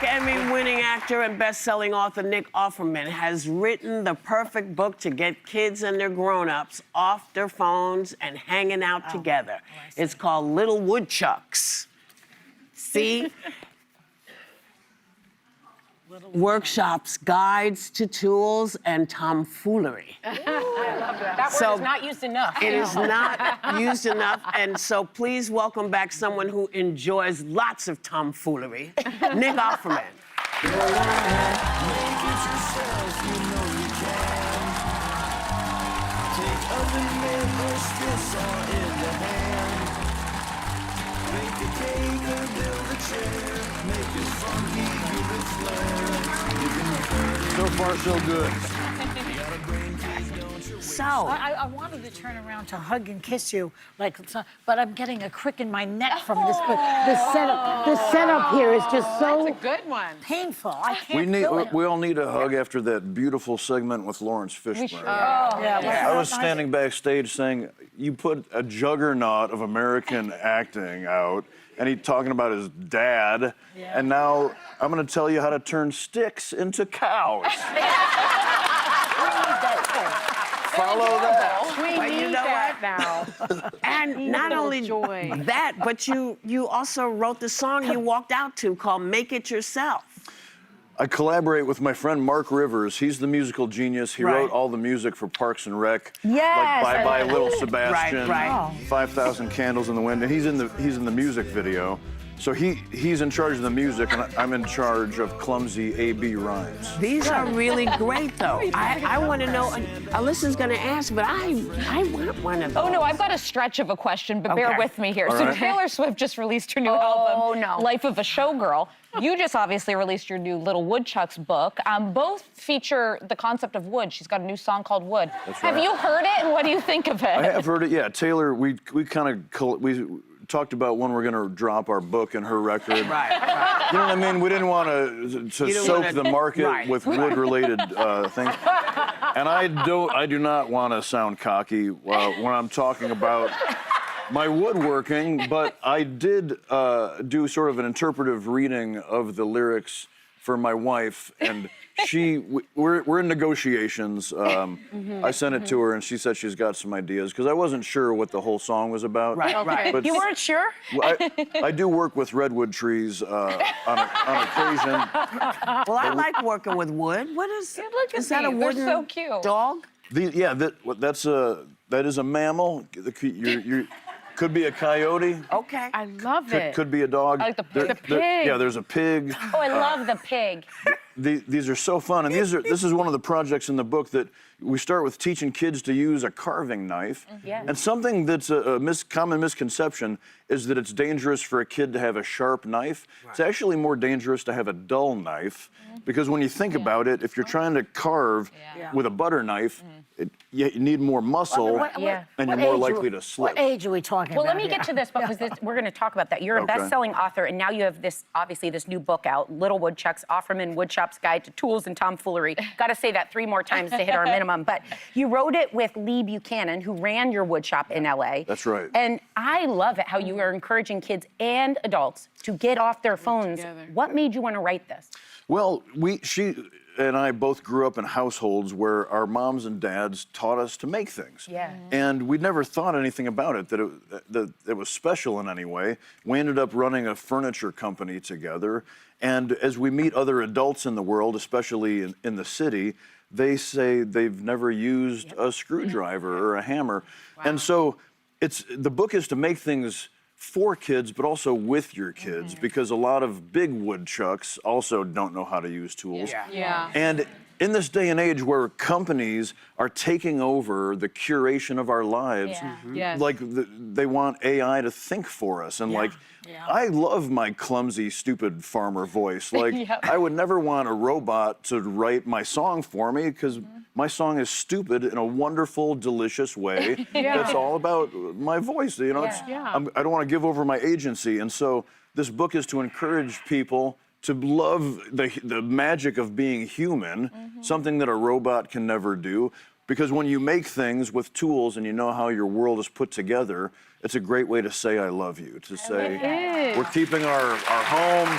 Emmy-winning actor and best-selling author Nick Offerman has written the perfect book to get kids and their grown-ups off their phones and hanging out together. It's called Little Woodchucks. See? Workshops, guides to tools, and tomfoolery. I love that. That word is not used enough. It is not used enough, and so please welcome back someone who enjoys lots of tomfoolery, Nick Offerman. So far, so good. So, I wanted to turn around to hug and kiss you, but I'm getting a crick in my neck from this. But the setup here is just so That's a good one. painful. I can't do it. We all need a hug after that beautiful segment with Lawrence Fishburne. Yeah, I was standing backstage saying, you put a juggernaut of American acting out, and he's talking about his dad, and now I'm going to tell you how to turn sticks into cows. Follow that. We need that now. and not only that, but you also wrote the song you walked out to called Make It Yourself. I collaborate with my friend Mark Rivers. He's the musical genius. He wrote all the music for Parks and Rec. Yes, Like Bye Bye Little Sebastian, Right. 5,000 Candles in the Wind, and he's in the music video. So he's in charge of the music, and I'm in charge of clumsy A-B rhymes. These are really great, though. I want to know, Alyssa's going to ask, but I want one of those. Oh, no, I've got a stretch of a question, but bear with me here. All So right. Taylor Swift just released her new album, Life of a Showgirl. You just obviously released your new Little Woodchucks book. Both feature the concept of wood. She's got a new song called Wood. That's right. Have you heard it, and what do you think of it? I have heard it, yeah. Taylor, we talked about when we're going to drop our book and her record. Right. You know what I mean? We didn't want to soak the market with wood-related things. And I do not want to sound cocky when I'm talking about my woodworking, but I did do sort of an interpretive reading of the lyrics for my wife, and we're in negotiations. I sent it to her, and she said she's got some ideas, because I wasn't sure what the whole song was about. Right. But You weren't sure? I do work with redwood trees on occasion. Well, I like working with wood. What is? Look at is that a these. They're wooden so cute. dog? That is a mammal. Could be a coyote. Okay. I love it. Could be a dog. I like the pig. The pig. Yeah, there's a pig. Oh, I love the pig. These are so fun, and this is one of the projects in the book that we start with teaching kids to use a carving knife. Yeah. And something that's a common misconception is that it's dangerous for a kid to have a sharp knife. It's actually more dangerous to have a dull knife, because when you think about it, if you're trying to carve with a butter knife, you need more muscle, and you're more likely to slip. What age are we talking Well, about? let me get to this because we're going to talk about that. You're a best-selling author, and now you have this new book out, Little Woodchucks, Offerman Woodshop's Guide to Tools and Tomfoolery. Got to say that 3 more times to hit our minimum. But you wrote it with Lee Buchanan, who ran your wood shop in LA. That's right. And I love it how you are encouraging kids and adults to get off their phones. What made you want to write this? Well, she and I both grew up in households where our moms and dads taught us to make things. Yeah. And we'd never thought anything about it, that it was special in any way. We ended up running a furniture company together. And as we meet other adults in the world, especially in the city, they say they've never used a screwdriver or a hammer. Wow. And so the book is to make things for kids, but also with your kids, because a lot of big woodchucks also don't know how to use tools. And in this day and age where companies are taking over the curation of our lives, like they want AI to think for us, and I love my clumsy, stupid farmer voice. Like, I would never want a robot to write my song for me, because my song is stupid in a wonderful, delicious way. That's all about my voice. You know, I don't want to give over my agency. And so this book is to encourage people to love the magic of being human, something that a robot can never do. Because when you make things with tools and you know how your world is put together, it's a great way to say I love you, to say we're keeping our home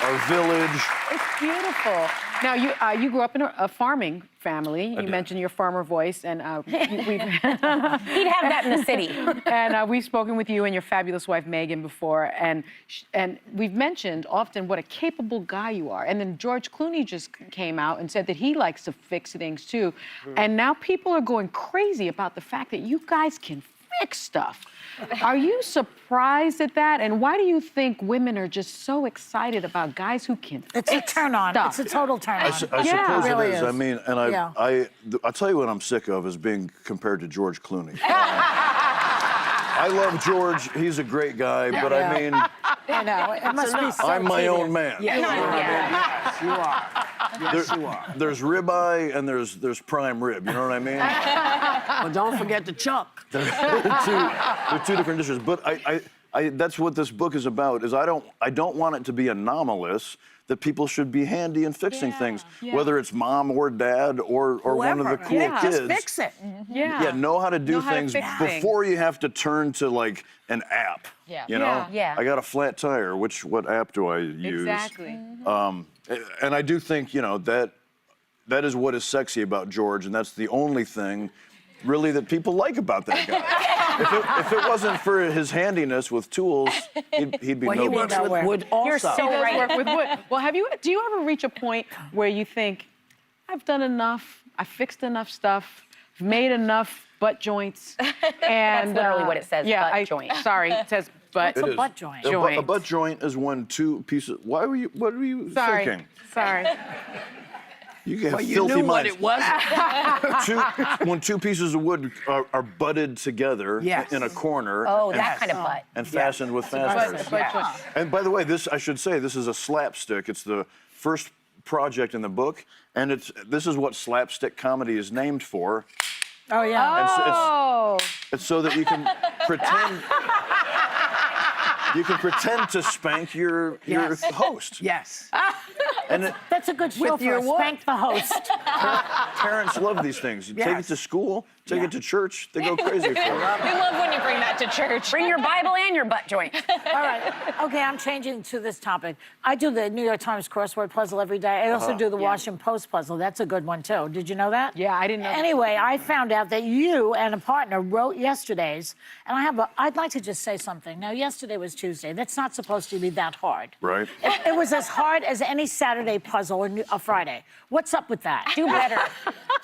our village. It's beautiful. Now, you grew up in a farming family. You mentioned your farmer voice, and we've He'd have that in the city. and we've spoken with you and your fabulous wife Megan before, and we've mentioned often what a capable guy you are. And then George Clooney just came out and said that he likes to fix things too. And now people are going crazy about the fact that you guys can fix stuff. Are you surprised at that? And why do you think women are just so excited about guys who can It's a fix turn on. stuff? It's a total turn on. I suppose really it is. is. I mean, and Yeah. I'll tell you what I'm sick of is being compared to George Clooney. I love George. He's a great guy, but I mean, I know. It must be so I'm my tedious. own man. Yes, you are. Yes, you are. There's ribeye and there's prime rib. You know what I mean? But don't forget the chuck. They're two different dishes. But that's what this book is about. Is I don't want it to be anomalous. That people should be handy in fixing things, whether it's mom or dad or one of the cool kids. Just fix it. Yeah, know how to do things fix things. before you have to turn to like an app. Yeah. You know? Yeah. I got a flat tire. What app do I use? Exactly. And I do think, you know, that is what is sexy about George, and that's the only thing really that people like about that guy. If it wasn't for his handiness with tools, he'd be Well, he nobody. works with wood also. You're so He does right. work with wood. Well, do you ever reach a point where you think, I've done enough, I've fixed enough stuff, I've made enough butt joints, and That's literally what it says, Yeah, butt joint. Sorry, it says butt. What's It a is. butt joint? A butt joint is when two pieces. What were you Sorry. thinking? Sorry. You have Well, you filthy knew what minds. it was. When two pieces of wood are butted together Yes. in a corner. Oh, and, that kind of butt. and fastened with fasteners. Butt joint. And by the way, I should say, this is a slapstick. It's the first project in the book, and this is what slapstick comedy is named for. Oh, yeah. And Oh. it's so that you can pretend. You can pretend to spank your host. Yes. And That's a good show With for your us. what? Spank the host. parents love these things. You take it Yes. to school, take it to church, they go crazy for it. We love when you bring that to church. Bring your Bible and your butt joint. All right. Okay, I'm changing to this topic. I do the New York Times crossword puzzle every day. I also do the Washington Post puzzle. That's a good one, too. Did you know that? Yeah, I didn't know that. Anyway, I found out that you and a partner wrote yesterday's, and I'd like to just say something. Now, yesterday was Tuesday. That's not supposed to be that hard. Right. It was as hard as any Saturday puzzle or a Friday. What's up with that? Do better.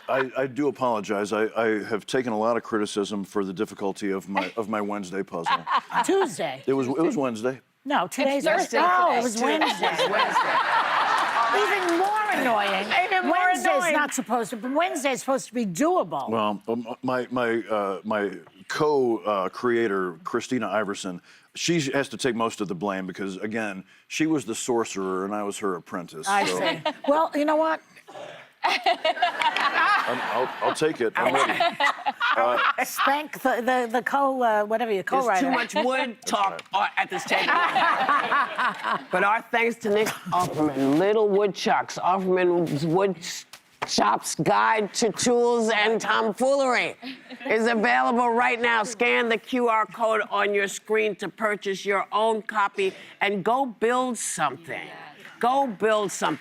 I do apologize. I have taken a lot of criticism for the difficulty of my Wednesday puzzle. Tuesday. It was Wednesday. No, today's Thursday Oh, today. it was Wednesday. Even more annoying. Even more Wednesday's annoying. not supposed to, but Wednesday's supposed to be doable. Well, my co-creator Christina Iverson, she has to take most of the blame because again, she was the sorcerer and I was her apprentice. I so see. Well, you know what? I'll take it. I'm ready. Spank the whatever you There's too co-writer. much wood talk at this table. But our thanks to Nick Offerman, Little Woodchucks, Offerman's Wood Shop's Guide to Tools and Tomfoolery is available right now. Scan the QR code on your screen to purchase your own copy and go build something. Go build something.